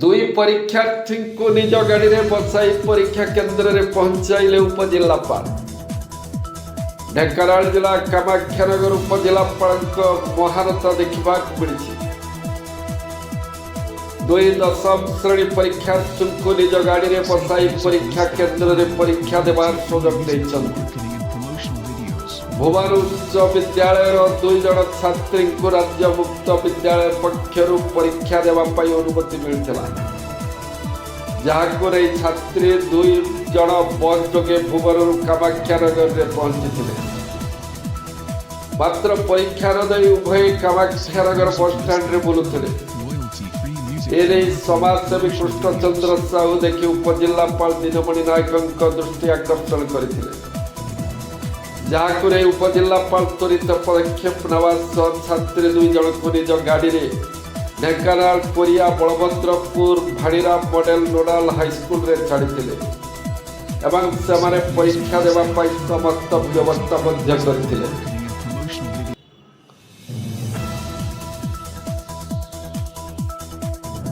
ଦୁଇ ପରୀକ୍ଷାର୍ଥୀଙ୍କୁ ନିଜ ଗାଡ଼ିରେ ବସାଇ ପରୀକ୍ଷା କେନ୍ଦ୍ରରେ ପହଞ୍ଚାଇଲେ ଉପଜିଲ୍ଲାପାଳ। ଢେଙ୍କାନାଳ ଜିଲ୍ଲା କାମାକ୍ଷାନଗର ଉପଜିଲ୍ଲାପାଳଙ୍କ ମହାରତ ଦେଖିବାକୁ ମିଳିଛି। ଦୁଇ ଦଶମ ଶ୍ରେଣୀ ପରୀକ୍ଷାର୍ଥୀଙ୍କୁ ନିଜ ଗାଡ଼ିରେ ବସାଇ ପରୀକ୍ଷା କେନ୍ଦ୍ରରେ ପରୀକ୍ଷା ଦେବାର ସୁଯୋଗ ଦେଇଛନ୍ତି। ଭୁବନ ଉଚ୍ଚ ବିଦ୍ୟାଳୟର 2 ଜଣ ଛାତ୍ରୀଙ୍କୁ ରାଜ୍ୟ ମୁକ୍ତ ବିଦ୍ୟାଳୟ ପକ୍ଷରୁ ପରୀକ୍ଷା ଦେବା ପାଇଁ ଅନୁମତି ମିଳିଥିଲା, ଯାହାକୁ ନେଇ ଛାତ୍ରୀ 2 ଜଣ ବସ୍ ଯୋଗେ ଭୁବନରୁ କାମାକ୍ଷାନଗରରେ ପହଞ୍ଚିଥିଲେ। ମାତ୍ର ପରୀକ୍ଷା ନ ଦେଇ ଉଭୟ କାମାକ୍ଷାନଗର ବସ୍ଷ୍ଟାଣ୍ଡରେ ବୁଲୁଥିଲେ। ଏନେଇ ସମାଜସେବୀ କୃଷ୍ଣଚନ୍ଦ୍ର ସାହୁ ଦେଖି ଉପଜିଲ୍ଲାପାଳ ଦିନମଣି ନାୟକଙ୍କ ଦୃଷ୍ଟି ଆକର୍ଷଣ କରିଥିଲେ, ଯାହାକୁ ନେଇ ଉପଜିଲ୍ଲାପାଳ ତ୍ୱରିତ ପଦକ୍ଷେପ ନେବା ସହ ଛାତ୍ରୀ 2 ଜଣଙ୍କୁ ନିଜ ଗାଡ଼ିରେ ଢେଙ୍କାନାଳ କୋରିଆ ବଳଭଦ୍ରପୁର ଭାଡ଼ିରା ମଡେଲ ନୋଡାଲ ହାଇସ୍କୁଲରେ ଛାଡ଼ିଥିଲେ ଏବଂ ସେମାନେ ପରୀକ୍ଷା ଦେବା ପାଇଁ ସମସ୍ତ ବ୍ୟବସ୍ଥା ମଧ୍ୟ କରିଥିଲେ।